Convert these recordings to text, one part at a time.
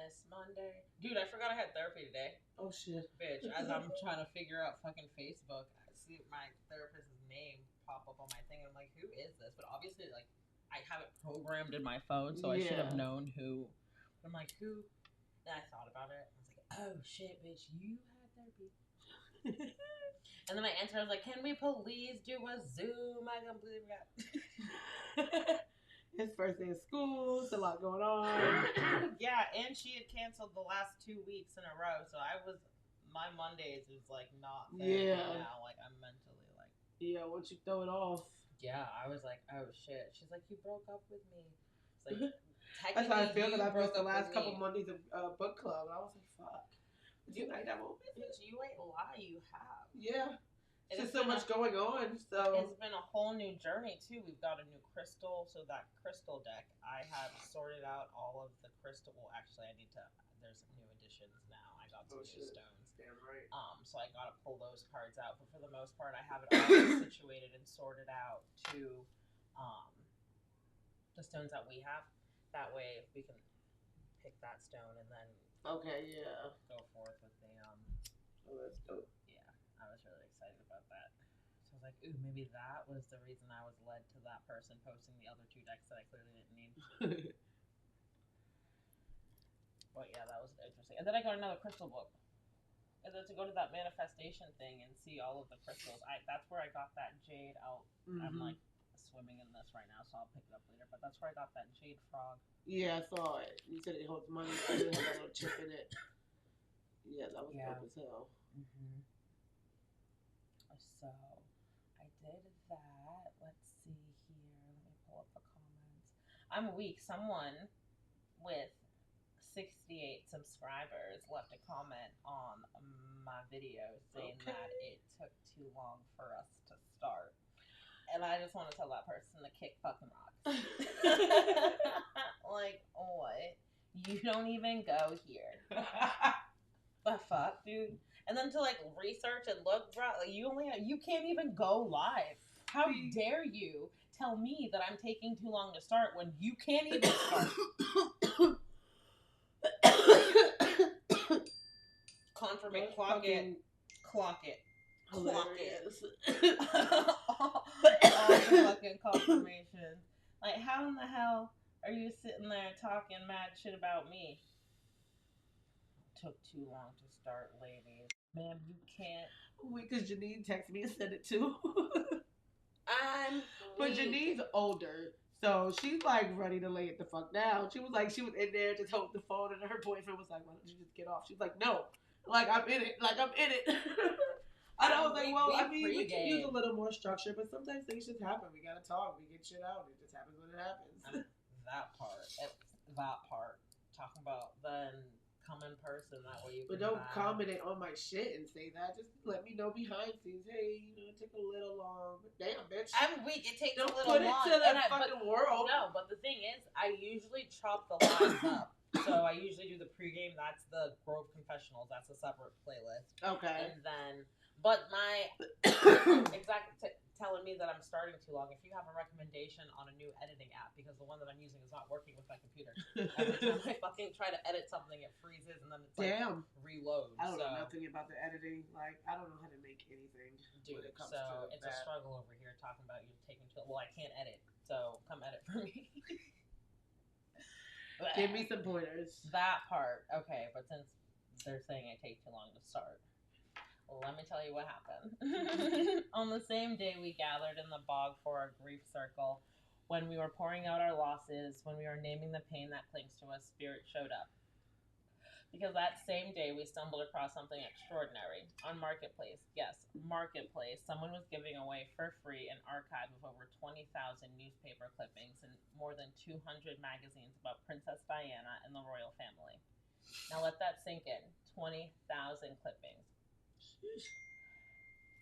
Wellness Monday. Dude, I forgot I had therapy today. Oh shit. Bitch, as I'm trying to figure out fucking Facebook, I see my therapist's name pop up on my thing, and I'm like, who is this? But obviously, like, I have it programmed in my phone, so I should have known who. But I'm like, who? And I thought about it. I was like, oh shit, bitch, you had therapy. And then I answered, I was like, can we please do a Zoom? I completely forgot. His first day of school, it's a lot going on. Yeah, and she had canceled the last 2 weeks in a row, so my Mondays is like not there now. Like, I'm mentally like, yeah, once you throw it off. Yeah, I was like, oh shit. She's like, you broke up with me. It's like, that's how I feel, because I missed the last couple Mondays of book club, and I was like, fuck. You ain't lie, you have. Yeah. There's just so much going on, so it's been a whole new journey too. We've got a new crystal, so that crystal deck, I have sorted out all of the crystal. Well, actually, there's new additions now. I got some new stones. Damn right. So I gotta pull those cards out, but for the most part, I have it all situated and sorted out to the stones that we have. That way, we can pick that stone and then go forth with the Oh, that's dope. Yeah, I was really excited about that. So I was like, ooh, maybe that was the reason I was led to that person posting the other 2 decks that I clearly didn't need. But yeah, that was interesting. And then I got another crystal book. And then to go to that manifestation thing and see all of the crystals, that's where I got that jade out. I'm like swimming in this right now, so I'll pick it up later. But that's where I got that jade frog. Yeah, I saw it. You said it holds money. It had a little chip in it. Yeah, that was dope as hell. So I did that. Let's see here. Let me pull up the comments. I'm weak. Someone with 68 subscribers left a comment on my video saying that it took too long for us to start. And I just want to tell that person to kick fucking rocks. Like, what? You don't even go here. The fuck, dude? And then to like research and look, bro, like you can't even go live. How dare you tell me that I'm taking too long to start when you can't even start? Confirmation, clock it. Hilarious. All the fucking confirmation. Like, how in the hell are you sitting there talking mad shit about me? Took too long to start, ladies. Ma'am, you can't. Because Janine texted me and said it too. But Janine's older, so she's like ready to lay it the fuck down. She was in there just holding the phone, and her boyfriend was like, why don't you just get off? She's like, no. Like, I'm in it. And I was like, well, we can use a little more structure, but sometimes things just happen. We gotta talk. We get shit out. It just happens when it happens. That part. Talking about then come in person, that way you can. But don't comment on my shit and say that. Just let me know behind scenes. Hey, it took a little long. But damn, bitch. I'm weak. It takes a little long. Don't put it to the fucking world. No, but the thing is, I usually chop the lives up. So I usually do the pregame. That's the Grove Confessionals. That's a separate playlist. Okay. And then, but my telling me that I'm starting too long. If you have a recommendation on a new editing app, because the one that I'm using is not working with my computer. Every time I fucking try to edit something, it freezes and then it's like reloads. I don't know nothing about the editing. Like, I don't know how to make anything. Dude, so it's a struggle over here talking about you taking too long. Well, I can't edit, so come edit for me. Give me some pointers. That part, okay. But since they're saying I take too long to start, let me tell you what happened. On the same day we gathered in the bog for our grief circle, when we were pouring out our losses, when we were naming the pain that clings to us, Spirit showed up. Because that same day we stumbled across something extraordinary. On Marketplace, yes, Marketplace, someone was giving away for free an archive of over 20,000 newspaper clippings and more than 200 magazines about Princess Diana and the royal family. Now let that sink in. 20,000 clippings.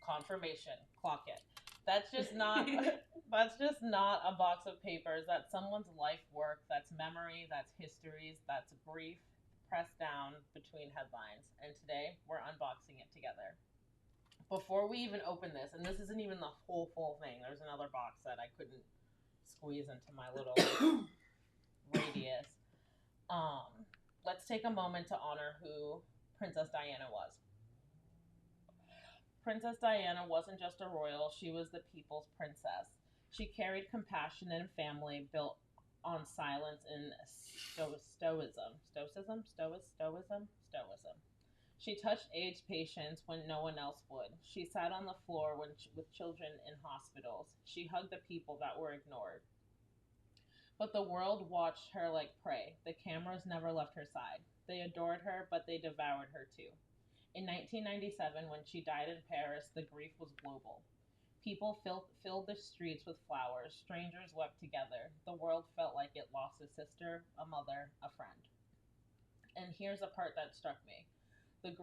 Confirmation, clock it. That's just not a box of papers. That's someone's life work. That's memory. That's histories. That's grief pressed down between headlines. And today we're unboxing it together. Before we even open this, and this isn't even the whole full thing. There's another box that I couldn't squeeze into my little radius. let's take a moment to honor who Princess Diana was. Princess Diana wasn't just a royal, she was the people's princess. She carried compassion and family built on silence and stoicism. Stoicism? Stoicism. She touched aged patients when no one else would. She sat on the floor with children in hospitals. She hugged the people that were ignored. But the world watched her like prey. The cameras never left her side. They adored her, but they devoured her too. In 1997, when she died in Paris, the grief was global. People filled the streets with flowers. Strangers wept together. The world felt like it lost a sister, a mother, a friend. And here's a part that struck me. The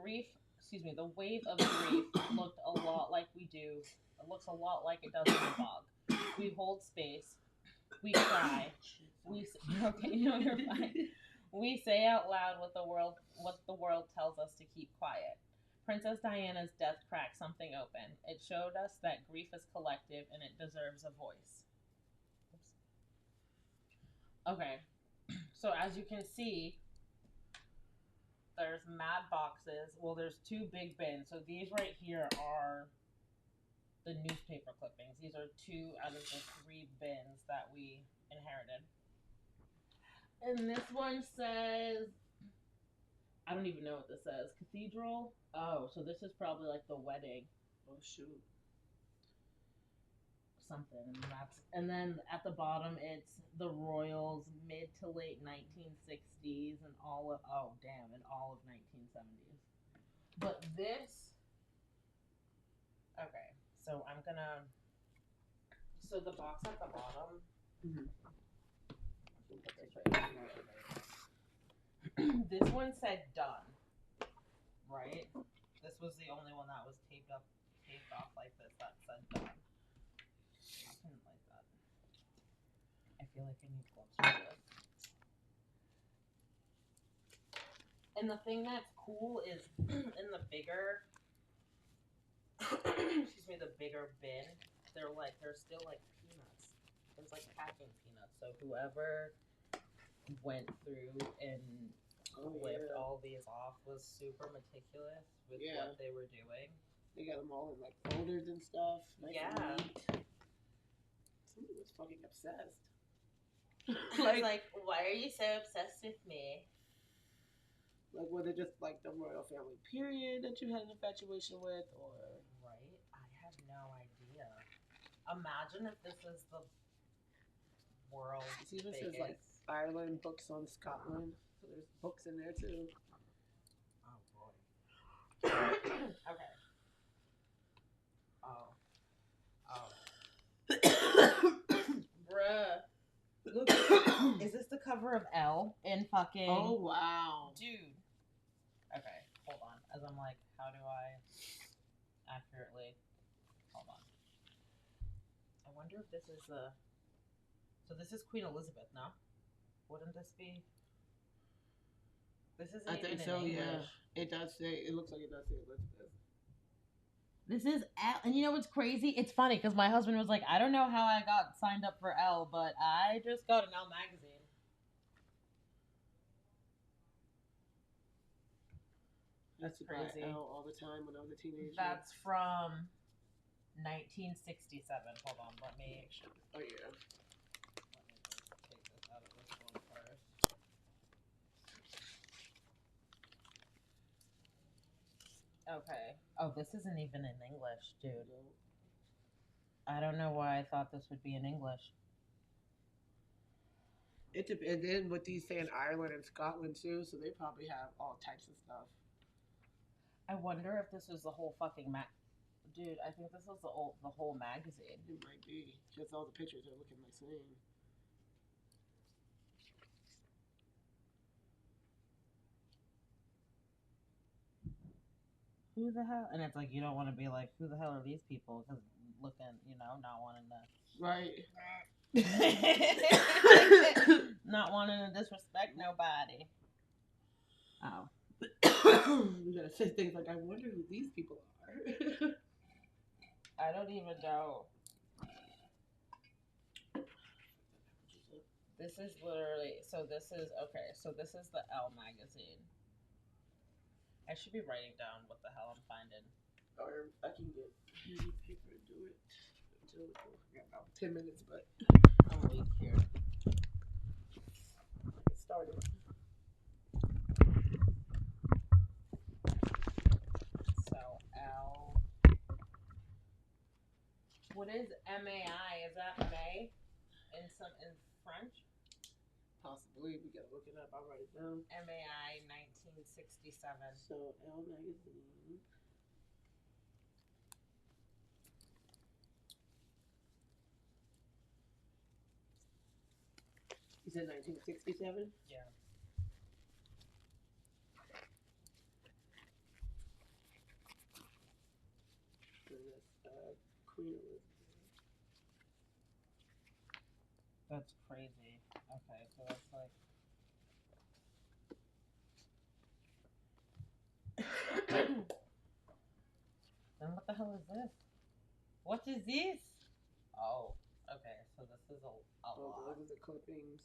wave of grief looked a lot like it looks a lot like it does in the bog. We hold space. We cry. Okay, no, you're fine. We say out loud what the world tells us to keep quiet. Princess Diana's death cracked something open. It showed us that grief is collective and it deserves a voice. Oops. Okay, so as you can see, there's mad boxes. Well, there's two big bins. So these right here are the newspaper clippings. These are two out of the three bins that we inherited. And this one says, I don't even know what this says. Cathedral. Oh, so this is probably like the wedding. Oh shoot. Something. And then at the bottom it's the royals mid to late 1960s and all of 1970s. But this, okay, so the box at the bottom. Mm-hmm. This one said done, right? This was the only one that was taped off like this that said done. I didn't like that. I feel like I need gloves for this. And the thing that's cool is in the bigger, the bigger bin, there's still like peanuts. There's like packing peanuts. So whoever went through and whipped all these off was super meticulous with what they were doing. They got them all in like folders and stuff. Nice and neat. Somebody was fucking obsessed. like, why are you so obsessed with me? Like, was it just like the royal family period that you had an infatuation with, or? Right? I have no idea. Imagine if this is the world's biggest. This is like Ireland, books on Scotland. So there's books in there too. Oh boy. Okay. Bruh. Look, is this the cover of Elle in fucking... Oh, wow. Dude. Okay, hold on. As I'm like, how do I accurately... Hold on. I wonder if this is the... So this is Queen Elizabeth, no? Wouldn't this be... This isn't even in English. Yeah. It does say... It looks like it does say Elizabeth. This is Elle. And you know what's crazy? It's funny because my husband was like, I don't know how I got signed up for Elle, but I just got an Elle magazine. That's crazy. Elle all the time when I was a teenager. That's from 1967. Hold on, let me... Oh, yeah. Let me just take this out of this one first. Okay. Oh, this isn't even in English, dude. I don't know why I thought this would be in English. It depends. And then with these saying Ireland and Scotland too, so they probably have all types of stuff. I wonder if this is the whole fucking Dude, I think this is the whole magazine. It might be. Just all the pictures are looking the same. Who the hell? And it's like, you don't want to be like, who the hell are these people? Because looking, not wanting to... Right. Not wanting to disrespect nobody. Oh. You gotta say things like, I wonder who these people are. I don't even know. This is literally, so this is, okay, so this is the L magazine. I should be writing down what the hell I'm finding. Or I can get handy paper and do it until we got about 10 minutes, but I'm weak here. get started. So L. What is MAI? Is that May in French? Possibly. We gotta look it up. I'll write it down. MAI 1967. So L magazine. You said 1967? Yeah. And that's Queen Elizabeth. That's crazy. Okay, so that's like. Then what the hell is this? What is this? Oh, okay. So this is a lot. Those are the clippings.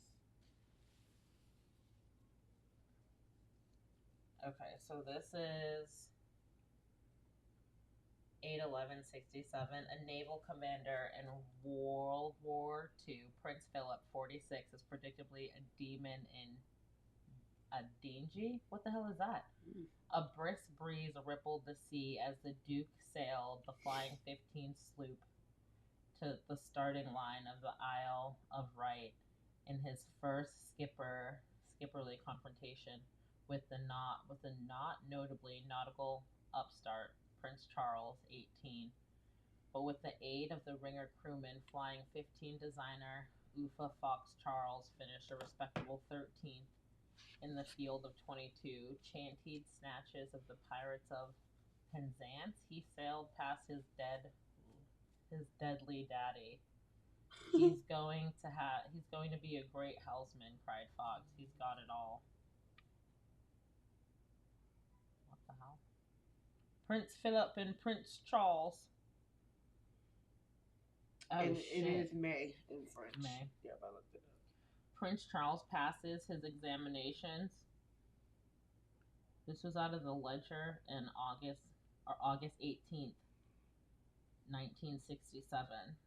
Okay, so this is 8/11/67. A naval commander in World War II, Prince Philip, 46, is predictably a demon in a dingy. What the hell is that? A brisk breeze rippled the sea as the Duke sailed the Flying 15 sloop to the starting line of the Isle of Wight in his first skipperly confrontation with the not notably nautical upstart Prince Charles, 18, but with the aid of the ringer crewman, Flying 15 designer Uffa Fox Charles finished a respectable 13th in the field of 22. Chantied snatches of the pirates of Penzance, he sailed past his deadly daddy. He's going to be a great helmsman, cried Fox. He's got it all. What the hell? Prince Philip and Prince Charles. Oh, and shit. It is May in French. May. Yep, I looked it up. Prince Charles passes his examinations. This was out of the Ledger in August 18th, 1967.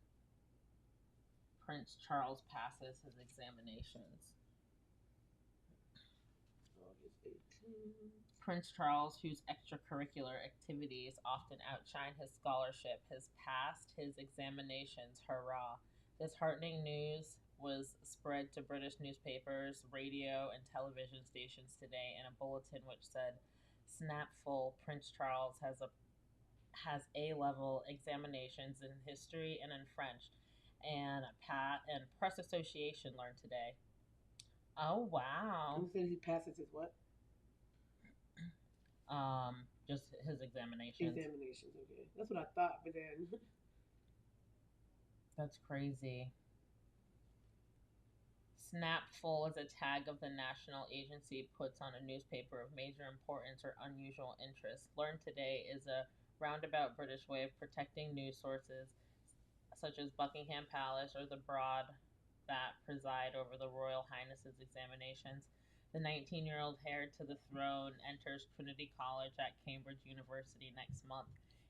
Prince Charles passes his examinations. August 18th. Prince Charles, whose extracurricular activities often outshine his scholarship, has passed his examinations. Hurrah! This heartening news was spread to British newspapers, radio, and television stations today in a bulletin which said, "Snapful, Prince Charles has A-level examinations in history and in French, and Press Association learned today." Oh wow! Who said he passes his what? Just his examinations. Examinations, okay. That's what I thought, but then That's crazy. Snapful is a tag of the national agency puts on a newspaper of major importance or unusual interest. Learn Today is a roundabout British way of protecting news sources such as Buckingham Palace or the Broad that preside over the Royal Highness's examinations. The 19-year-old heir to the throne enters Trinity College at Cambridge University next month.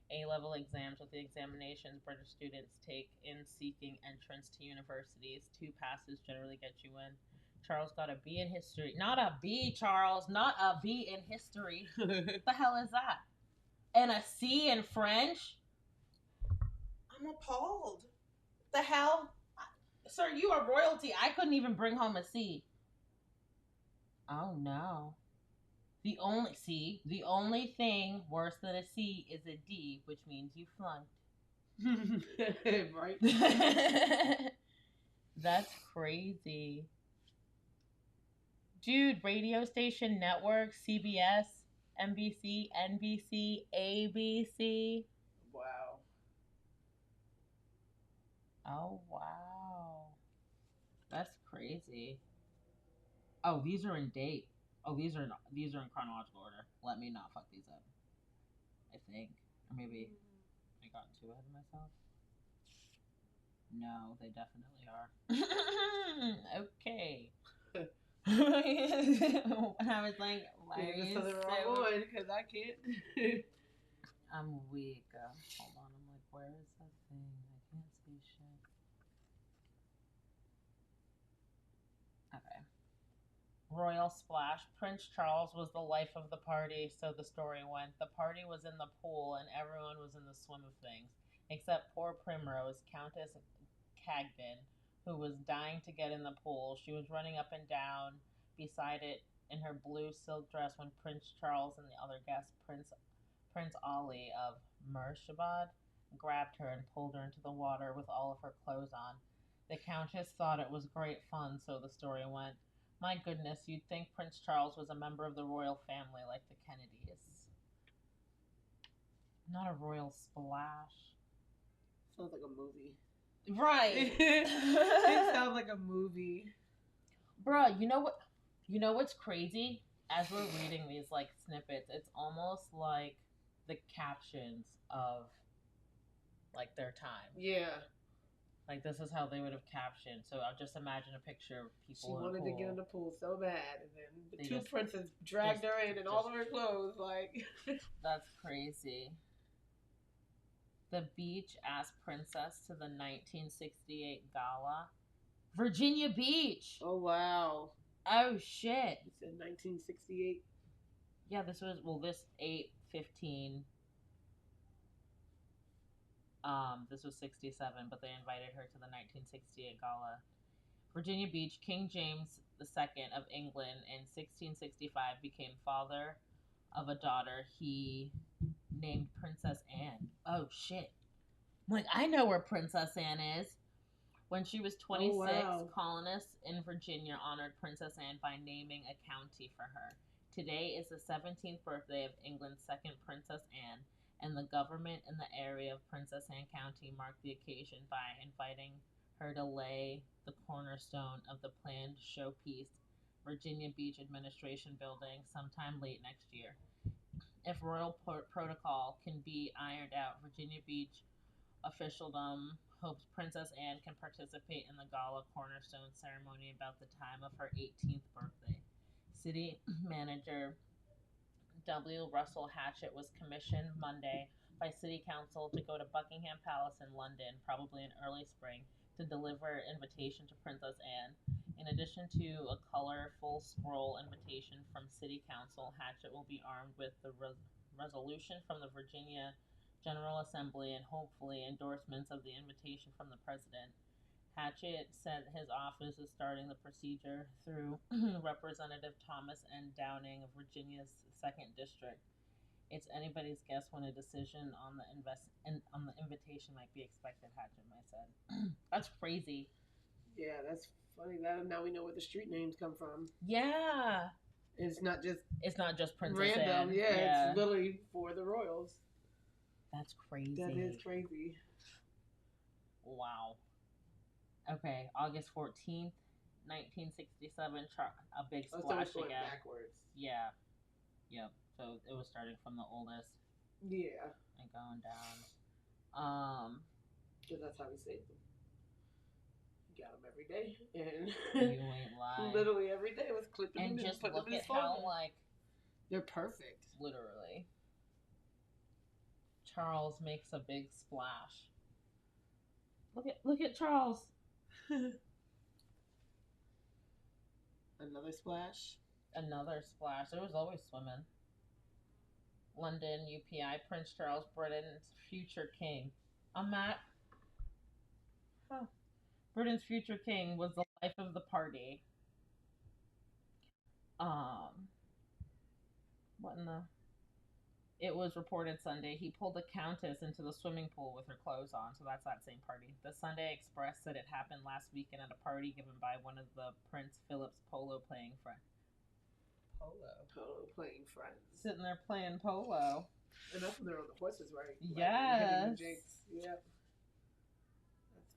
A-level exams with the examinations British students take in seeking entrance to universities. 2 passes generally get you in. Charles got a B in history. Not a B, Charles. Not a B in history. What the hell is that? And a C in French? I'm appalled. The hell? Sir, you are royalty. I couldn't even bring home a C. Oh no. The only thing worse than a C is a D, which means you flunked. right? That's crazy. Dude, radio station network, CBS, NBC, ABC. Wow. Oh wow. That's crazy. Oh, these are in date. Oh, these are in chronological order. Let me not fuck these up. I think. Or maybe I got too ahead of myself. No, they definitely are. Okay. And I was like, why are you the wrong one? Because I can't. I'm weak. Hold on. I'm like, where is that thing? I can't see shit. Okay. Royal splash. Prince Charles was the life of the party, so the story went. The party was in the pool and everyone was in the swim of things, except poor Primrose, Countess Cagdon, who was dying to get in the pool. She was running up and down beside it in her blue silk dress when Prince Charles and the other guest, Prince Ali of Murshidabad, grabbed her and pulled her into the water with all of her clothes on. The Countess thought it was great fun, so the story went. My goodness, you'd think Prince Charles was a member of the royal family like the Kennedys. Not a royal splash. Sounds like a movie. Right. It sounds like a movie. Bruh, you know what? You know what's crazy? As we're reading these like snippets, it's almost like the captions of like their time. Yeah. Like this is how they would have captioned. So I'll just imagine a picture of people. She wanted to get in the pool so bad, and then the two just, princes dragged her in and all of her clothes. Like that's crazy. The beach asked Princess to the 1968 gala. Virginia Beach. Oh wow. Oh shit. You said 1968. Yeah, this was this 8/15. This was 67, but they invited her to the 1968 gala. Virginia Beach, King James II of England in 1665 became father of a daughter he named Princess Anne. Oh shit. I'm like, I know where Princess Anne is. When she was 26, colonists in Virginia honored Princess Anne by naming a county for her. Today is the 17th birthday of England's second Princess Anne, and the government in the area of Princess Anne County marked the occasion by inviting her to lay the cornerstone of the planned showpiece Virginia Beach Administration Building sometime late next year. If royal protocol can be ironed out, Virginia Beach officialdom hopes Princess Anne can participate in the gala cornerstone ceremony about the time of her 18th birthday. City manager W. Russell Hatchett was commissioned Monday by City Council to go to Buckingham Palace in London, probably in early spring, to deliver an invitation to Princess Anne. In addition to a colorful scroll invitation from City Council, Hatchett will be armed with the resolution from the Virginia General Assembly and hopefully endorsements of the invitation from the President. Hatchett said his office is starting the procedure through Representative Thomas N. Downing of Virginia's 2nd District. It's anybody's guess when a decision on the invitation might be expected, Hatchett might said. That's crazy. Yeah, that's funny. Now we know where the street names come from. Yeah. It's not just Princess random. Anne. Yeah, it's literally for the royals. That's crazy. That is crazy. Wow. Okay, August 14th, 1967, a big splash so again. Backwards. Yeah. Yep. So it was starting from the oldest. Yeah. And going down. Because that's how we saved them. You got them every day. And you ain't lying. Literally every day was clipping and them just and look them in at how, like... They're perfect. Literally. Charles makes a big splash. Look at Charles. Another splash. Another splash. There was always swimming. London, UPI, Prince Charles, Britain's future king. A map. Huh. Britain's future king was the life of the party. What in the... It was reported Sunday he pulled the Countess into the swimming pool with her clothes on, so that's that same party. The Sunday Express said it happened last weekend at a party given by one of the Prince Philip's polo playing friends. Polo playing friends. Sitting there playing polo. And that's when they're on the horses, right? Yes. Yep.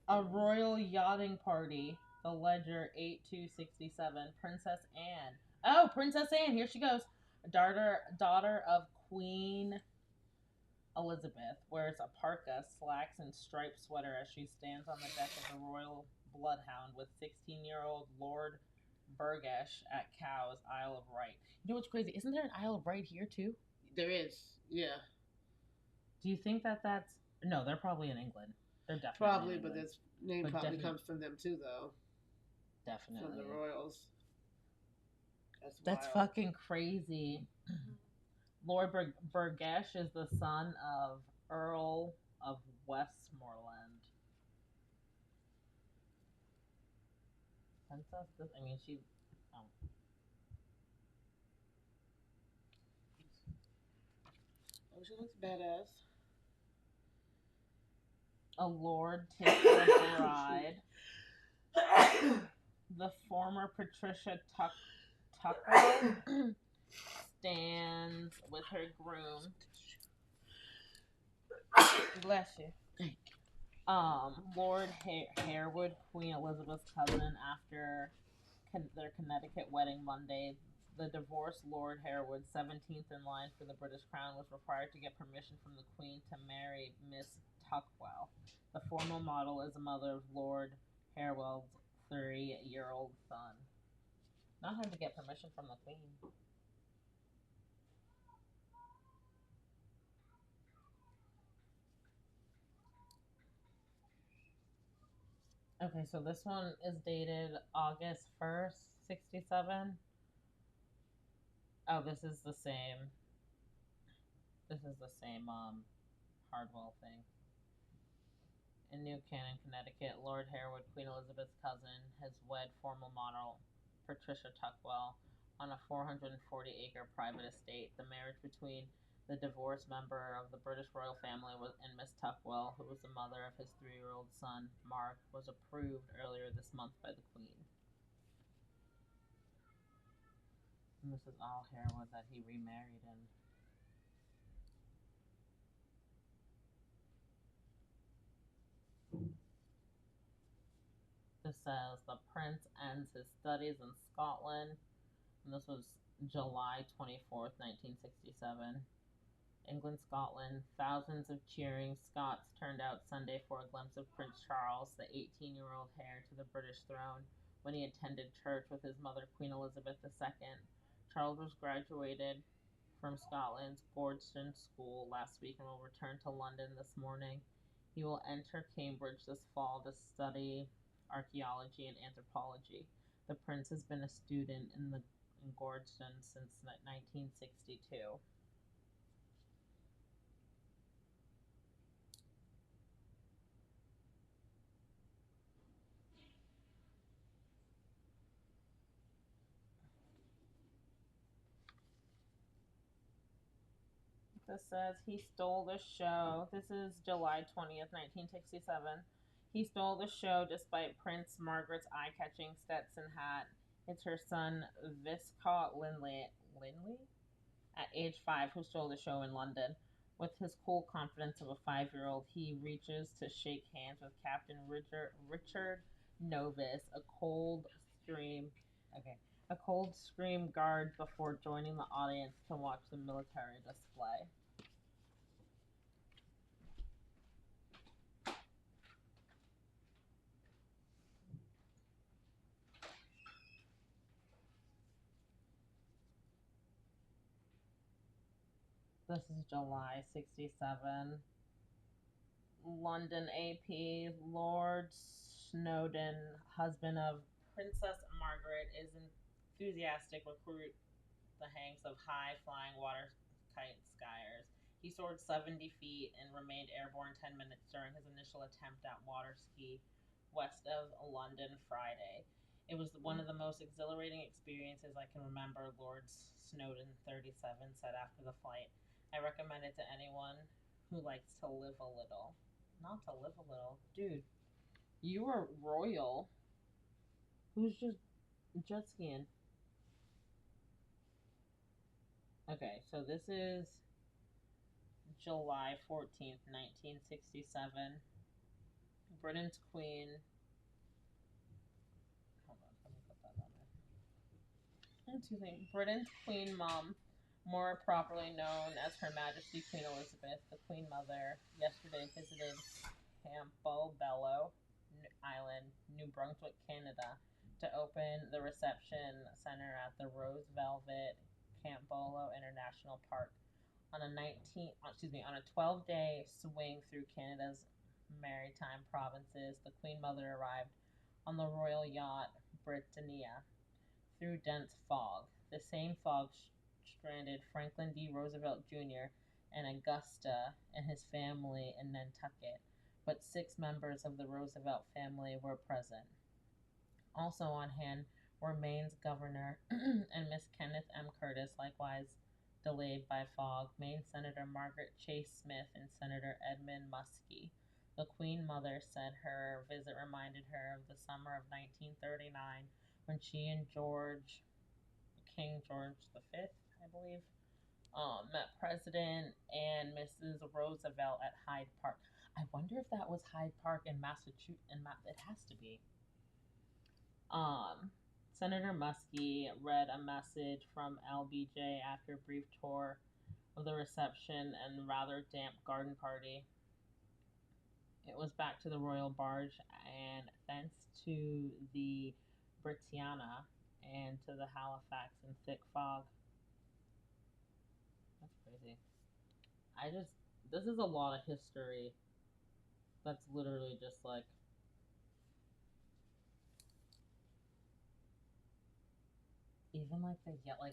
A royal yachting party. The ledger 8267. Princess Anne. Oh, Princess Anne. Here she goes. Daughter of Queen Elizabeth wears a parka, slacks, and striped sweater as she stands on the deck of the Royal Bloodhound with 16-year-old Lord Burgesh at Cowes, Isle of Wight. You know what's crazy? Isn't there an Isle of Wight here too? There is, yeah. Do you think that that's... No, they're probably in England. They're definitely Probably, in but England. this name But probably definitely- comes from them too, though. Definitely. From the royals. That's wild. fucking crazy. Lord Burgesh is the son of Earl of Westmoreland. Princess? I mean, she... Oh. Oh, she looks badass. A lord takes a bride. The former Patricia Tucker stands with her groom. Bless you. Lord Harewood, Queen Elizabeth's cousin, after their Connecticut wedding Monday, the divorced Lord Harewood, 17th in line for the British crown, was required to get permission from the Queen to marry Miss Tuckwell. The formal model is a mother of Lord Harewood's 3-year-old son. Not having to get permission from the Queen. Okay, so this one is dated August 1st, 67. Oh, this is the same. This is the same Hardwell thing. In New Canaan, Connecticut, Lord Harewood, Queen Elizabeth's cousin, has wed formal model Patricia Tuckwell on a 440-acre private estate. The marriage between the divorced member of the British royal family and Miss Tuckwell, who was the mother of his 3-year-old son, Mark, was approved earlier this month by the Queen. And this is all Harewood that he remarried in. This says the prince ends his studies in Scotland, and this was July 24th, 1967. England, Scotland. Thousands of cheering Scots turned out Sunday for a glimpse of Prince Charles, the 18-year-old heir to the British throne, when he attended church with his mother, Queen Elizabeth II. Charles was graduated from Scotland's Gordon School last week and will return to London this morning. He will enter Cambridge this fall to study archaeology and anthropology. The prince has been a student in Gordon since 1962. This says he stole the show. This is July 20th, 1967. He stole the show despite Prince Margaret's eye-catching Stetson hat. It's her son, Viscount Linley, at age 5, who stole the show in London. With his cool confidence of a 5-year-old, he reaches to shake hands with Captain Richard Novice, a Coldstream guard, before joining the audience to watch the military display. This is July 67. London AP. Lord Snowdon, husband of Princess Margaret, is enthusiastic recruit the hanks of high-flying water kite skiers. He soared 70 feet and remained airborne 10 minutes during his initial attempt at water ski west of London Friday. It was one of the most exhilarating experiences I can remember, Lord Snowdon, 37, said after the flight. I recommend it to anyone who likes to live a little. Not to live a little. Dude, you were royal. Who's just jet skiing? Okay, so this is July 14th, 1967. Britain's Queen. Hold on, let me put that on there. Britain's Queen Mum more properly known as Her Majesty Queen Elizabeth, the Queen Mother, yesterday visited Campbell Island, New Brunswick, Canada, to open the reception center at the Rose Velvet Campbell International Park on a 12-day swing through Canada's maritime provinces. The Queen Mother arrived on the royal yacht Britannia through dense fog. The same fog stranded Franklin D. Roosevelt Jr. and Augusta and his family in Nantucket, but 6 members of the Roosevelt family were present. Also on hand were Maine's governor and Miss Kenneth M. Curtis, likewise delayed by fog, Maine Senator Margaret Chase Smith, and Senator Edmund Muskie. The Queen Mother said her visit reminded her of the summer of 1939 when she and King George V, I believe, met President and Mrs. Roosevelt at Hyde Park. I wonder if that was Hyde Park in Massachusetts. It has to be. Senator Muskie read a message from LBJ after a brief tour of the reception and rather damp garden party. It was back to the royal barge and thence to the Britannia and to the Halifax in thick fog. That's crazy. This is a lot of history that's literally just like, even like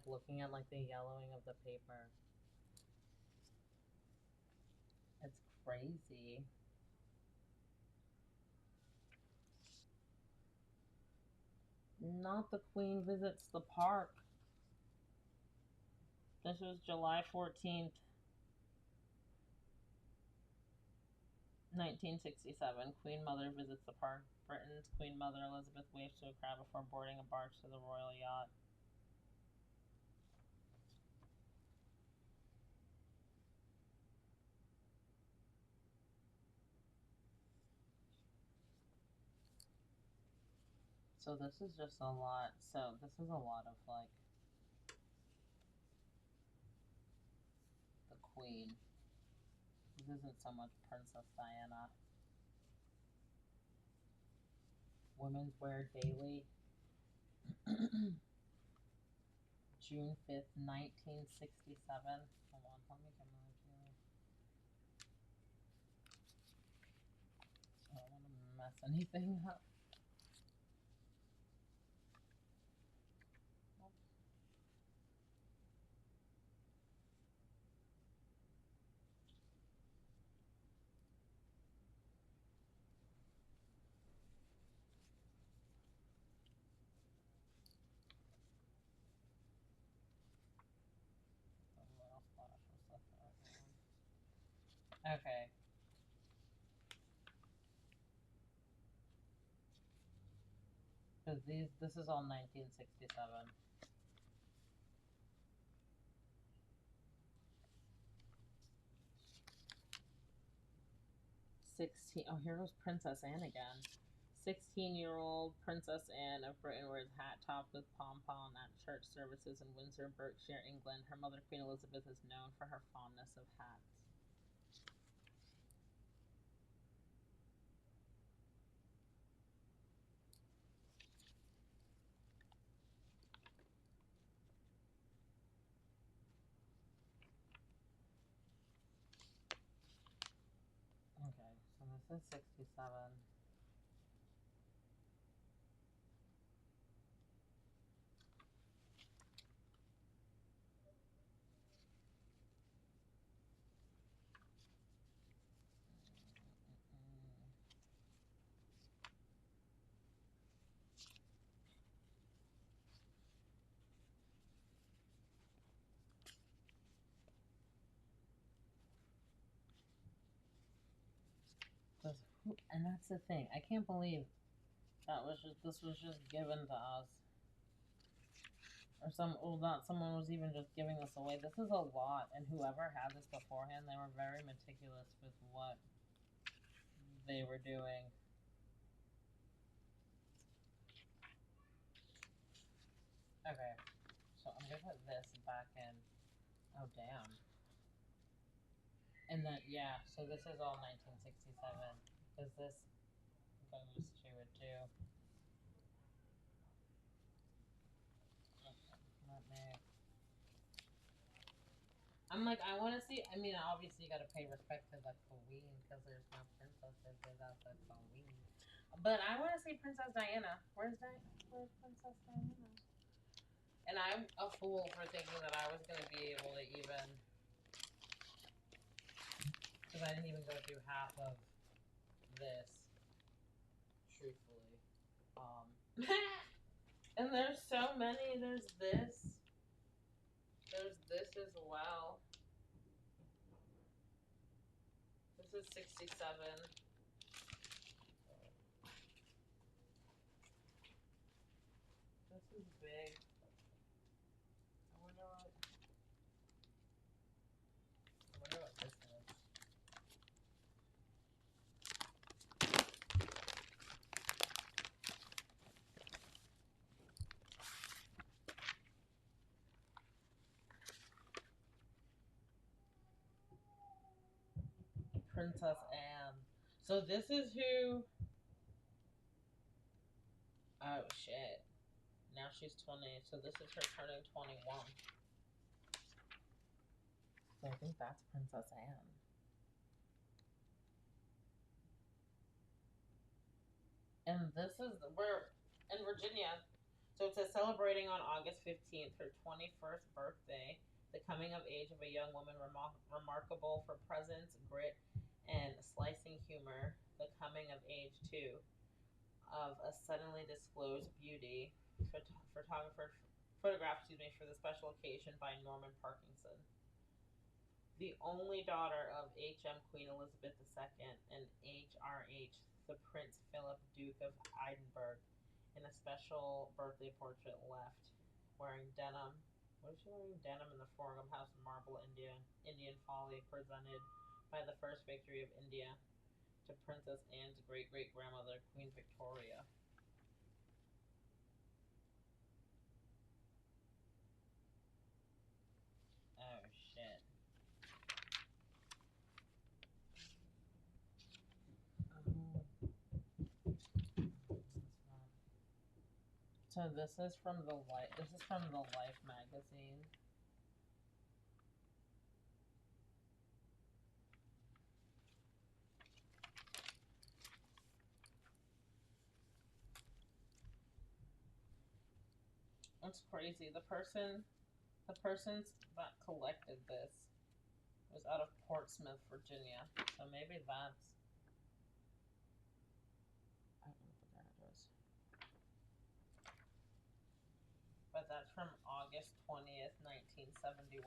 looking at like the yellowing of the paper. It's crazy. Not the Queen visits the park. This was July 14th, 1967. Queen Mother visits the park. Britain's Queen Mother Elizabeth waves to a crowd before boarding a barge to the royal yacht. So this is just a lot. So this is a lot of like the Queen. This isn't so much Princess Diana. Women's Wear Daily. June 5th, 1967. Hold on, let me get my here. I don't want to mess anything up. Okay. Because this is all 1967. 16. Oh, here goes Princess Anne again. 16-year-old Princess Anne of Britain wears hat topped with pom-pom at church services in Windsor, Berkshire, England. Her mother, Queen Elizabeth, is known for her fondness of hats. Okay, so this is 67. And that's the thing. I can't believe this was just given to us. Or not someone was even just giving this away. This is a lot, and whoever had this beforehand, they were very meticulous with what they were doing. Okay, so I'm gonna put this back in Oh, damn. And then, yeah, so this is all 1967. Because this goes to it, too. Let me... I'm like, I want to see. I mean, obviously, you got to pay respect to the queen because there's no princesses without the queen. But I want to see Princess Diana. Where's Princess Diana? And I'm a fool for thinking that I was going to be able to even. Because I didn't even go through half of this, truthfully. And there's so many. There's this. There's this as well. This is 67. This is big. I wonder what this is. Princess Anne. So this is who. Oh shit. Now she's 20, so this is her turning 21. So I think that's Princess Anne. And this is, we're in Virginia. So it says celebrating on August 15th, her 21st birthday, the coming of age of a young woman remarkable for presence, grit, and slicing humor. The coming of age, too, of a suddenly disclosed beauty. Photographed for the special occasion by Norman Parkinson. The only daughter of H.M. Queen Elizabeth II and H.R.H. the Prince Philip Duke of Edinburgh, in a special birthday portrait left, wearing denim. What is she wearing? Denim in the Foregham House marble Indian folly, presented by the first victory of India to Princess Anne's great-great-grandmother, Queen Victoria. Oh, shit. So this is from the Life. This is from the Life magazine. It's crazy. The persons that collected this was out of Portsmouth, Virginia. So maybe that's. I don't know what that is. But that's from August 20th, 1971.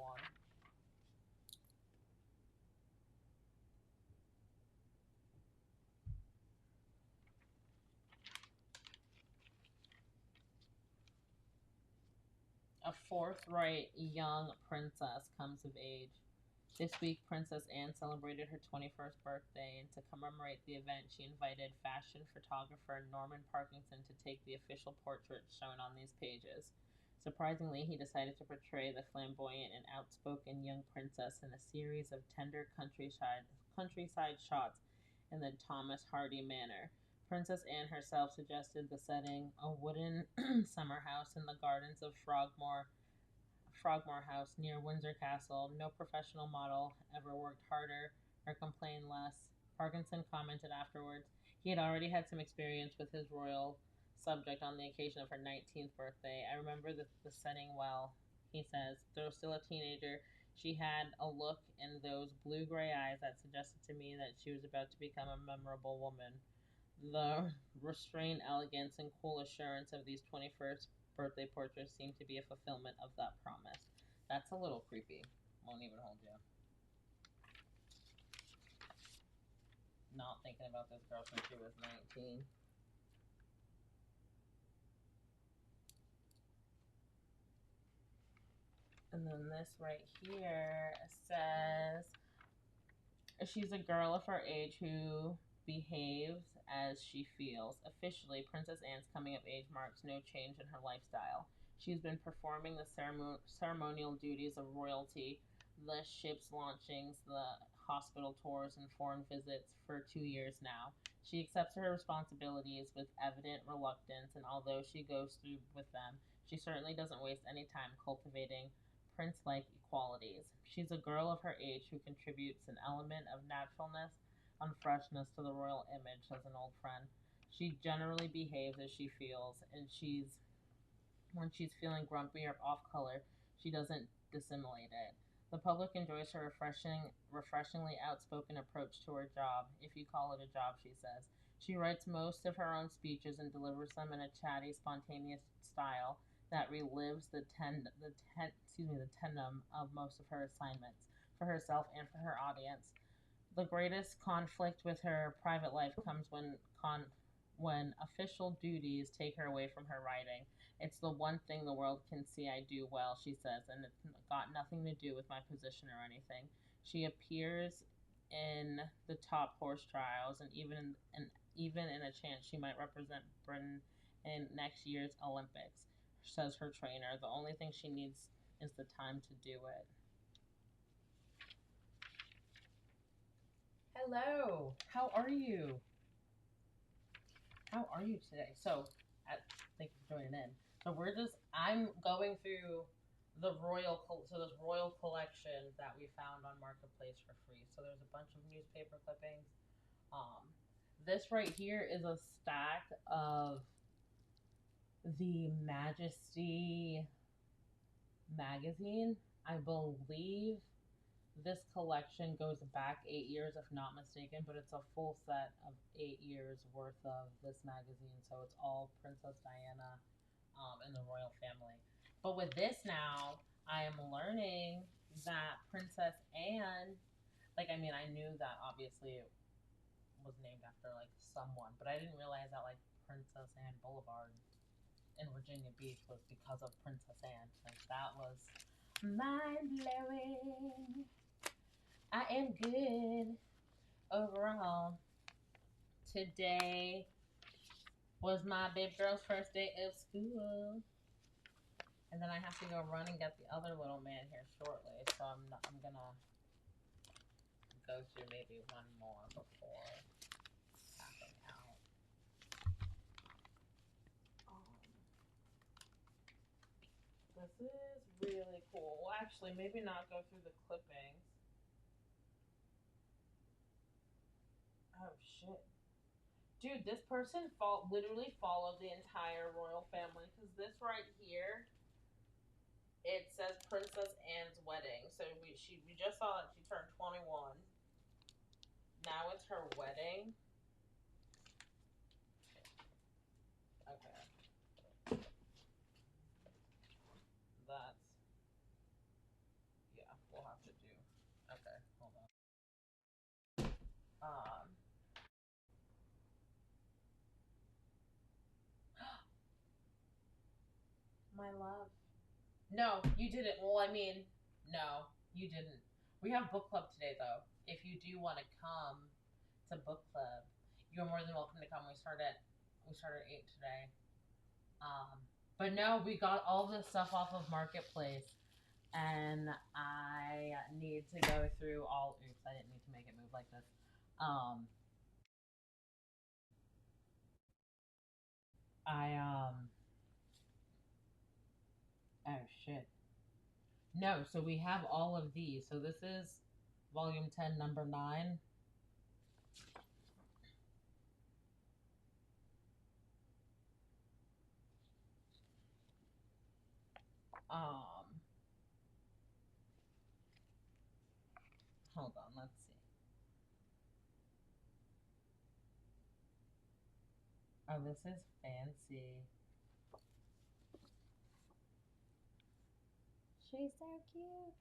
A forthright young princess comes of age. This week, Princess Anne celebrated her 21st birthday, and to commemorate the event, she invited fashion photographer Norman Parkinson to take the official portrait shown on these pages. Surprisingly, he decided to portray the flamboyant and outspoken young princess in a series of tender countryside shots in the Thomas Hardy manner. Princess Anne herself suggested the setting, a wooden summer house in the gardens of Frogmore House near Windsor Castle. No professional model ever worked harder or complained less. Parkinson commented afterwards he had already had some experience with his royal subject on the occasion of her 19th birthday. I remember the setting well, he says. Though still a teenager, she had a look in those blue-gray eyes that suggested to me that she was about to become a memorable woman. The restrained elegance and cool assurance of these 21st birthday portraits seem to be a fulfillment of that promise. That's a little creepy. Won't even hold you. Not thinking about this girl since she was 19. And then this right here says she's a girl of her age who behaves as she feels. Officially, Princess Anne's coming of age marks no change in her lifestyle. She's been performing the ceremonial duties of royalty the ship's launchings, the hospital tours, and foreign visits for 2 years now. She accepts her responsibilities with evident reluctance, and although she goes through with them, she certainly doesn't waste any time cultivating Prince like equalities. She's a girl of her age who contributes an element of naturalness and freshness to the royal image, says an old friend. She generally behaves as she feels, and when she's feeling grumpy or off color, she doesn't dissimulate it. The public enjoys her refreshingly outspoken approach to her job, if you call it a job, she says. She writes most of her own speeches and delivers them in a chatty, spontaneous style that relives the tenem of most of her assignments for herself and for her audience. The greatest conflict with her private life comes when official duties take her away from her writing. It's the one thing the world can see I do well, she says, and it's got nothing to do with my position or anything. She appears in the top horse trials, and even in a chance she might represent Britain in next year's Olympics, says her trainer. The only thing she needs is the time to do it. Hello, how are you? How are you today? Thank you for joining in. I'm going through this royal collection that we found on Marketplace for free. So there's a bunch of newspaper clippings. Um, this right here is a stack of the Majesty magazine. I believe this collection goes back 8 years, if not mistaken, but it's a full set of 8 years worth of this magazine. So it's all Princess Diana and the royal family. But with this now, I am learning that Princess Anne, I knew that obviously it was named after like someone, but I didn't realize that like Princess Anne Boulevard in Virginia Beach was because of Princess Anne. Like that was mind blowing. I am good overall. Today was my baby girl's first day of school. And then I have to go run and get the other little man here shortly. So I'm gonna go through maybe one more before tapping out. This is really cool. Well, actually, maybe not go through the clippings. Oh shit. Dude, this person literally followed the entire royal family because this right here, it says Princess Anne's wedding. So we just saw that she turned 21. Now it's her wedding. Okay. That's yeah, we'll have to do. Okay, hold on. Um My love. No, you didn't. Well, I mean, no, you didn't. We have book club today, though. If you do want to come to book club, you're more than welcome to come. We start at 8 today. Um, but no, we got all this stuff off of Marketplace, and I need to go through all. Oops, I didn't need to make it move like this. Um, I Oh shit. No, so we have all of these. So this is volume 10, number 9. Um, Hold on, let's see. Oh, this is fancy. She's so cute.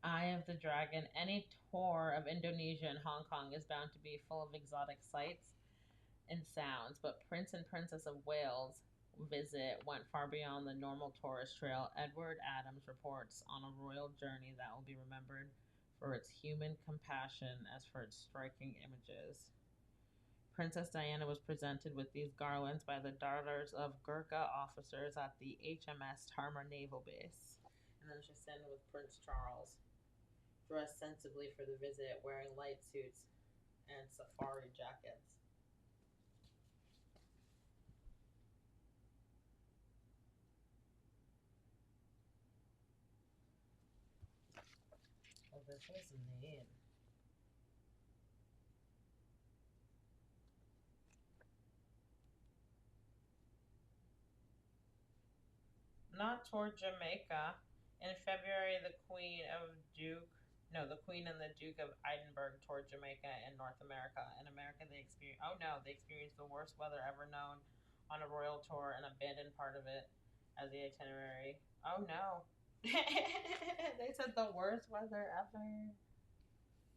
Eye of the Dragon. Any tour of Indonesia and Hong Kong is bound to be full of exotic sights and sounds, but Prince and Princess of Wales' visit went far beyond the normal tourist trail. Edward Adams reports on a royal journey that will be remembered for its human compassion as for its striking images. Princess Diana was presented with these garlands by the daughters of Gurkha officers at the HMS Tarma Naval Base. And then she's sent with Prince Charles, dressed sensibly for the visit, wearing light suits and safari jackets. Oh, this is neat. Not toward Jamaica. In February, the Queen and the Duke of Edinburgh toured Jamaica and North America. In America, they experienced the worst weather ever known on a royal tour and abandoned part of it as the itinerary. Oh no. They said the worst weather ever.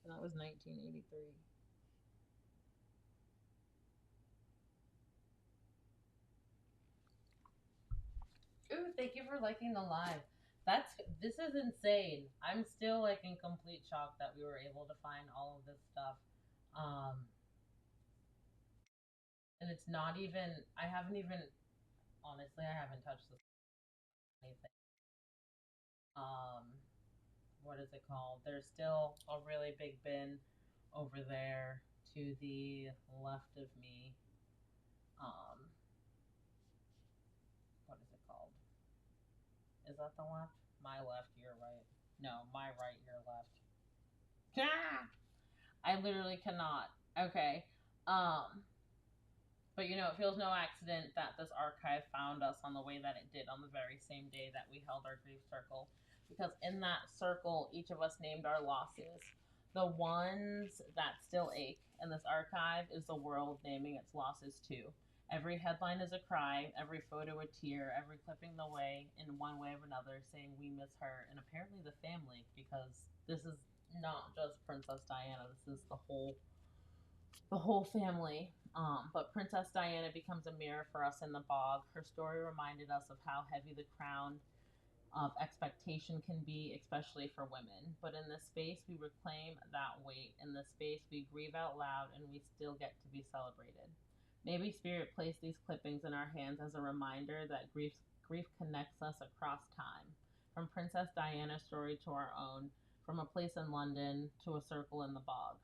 And that was 1983. Ooh, thank you for liking the live. This is insane. I'm still like in complete shock that we were able to find all of this stuff. Um and it's not even I haven't even honestly I haven't touched this anything. Um what is it called? There's still a really big bin over there to the left of me. Um what is it called? Is that the left? My left, your right. No, my right, your left. I literally cannot. Okay. Um, but it feels no accident that this archive found us on the way that it did on the very same day that we held our grief circle. Because in that circle, each of us named our losses. The ones that still ache in this archive is the world naming its losses too. Every headline is a cry, every photo a tear, every clipping the way in one way or another saying we miss her and apparently the family because this is not just Princess Diana. This is the whole family. But Princess Diana becomes a mirror for us in the bog. Her story reminded us of how heavy the crown of expectation can be, especially for women. But in this space, we reclaim that weight. In this space, we grieve out loud and we still get to be celebrated. Maybe Spirit placed these clippings in our hands as a reminder that grief connects us across time. From Princess Diana's story to our own, from a place in London to a circle in the bog.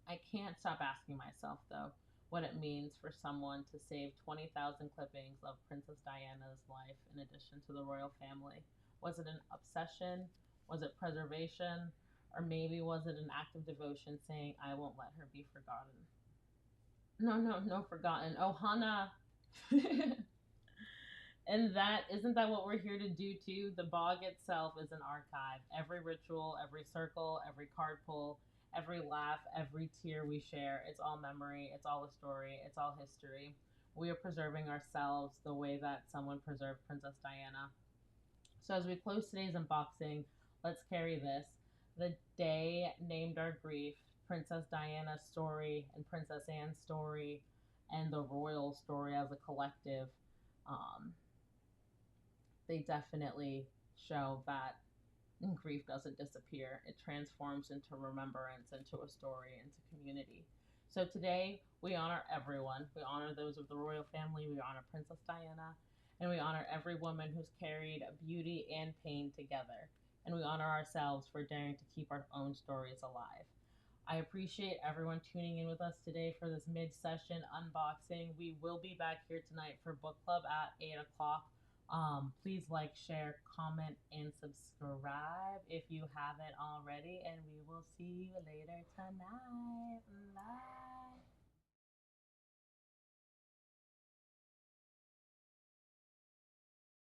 I can't stop asking myself, though, what it means for someone to save 20,000 clippings of Princess Diana's life in addition to the royal family. Was it an obsession? Was it preservation? Or maybe was it an act of devotion saying, I won't let her be forgotten? No, forgotten. Oh, Hannah. And isn't that what we're here to do too? The bog itself is an archive. Every ritual, every circle, every card pull, every laugh, every tear we share, it's all memory, it's all a story, it's all history. We are preserving ourselves the way that someone preserved Princess Diana. So as we close today's unboxing, let's carry this. The day named our grief, Princess Diana's story and Princess Anne's story and the royal story as a collective. Um, they definitely show that grief doesn't disappear. It transforms into remembrance, into a story, into community. So today, we honor everyone. We honor those of the royal family. We honor Princess Diana. And we honor every woman who's carried beauty and pain together. And we honor ourselves for daring to keep our own stories alive. I appreciate everyone tuning in with us today for this mid-session unboxing. We will be back here tonight for book club at 8 o'clock. Please like, share, comment, and subscribe if you haven't already. And we will see you later tonight. Bye.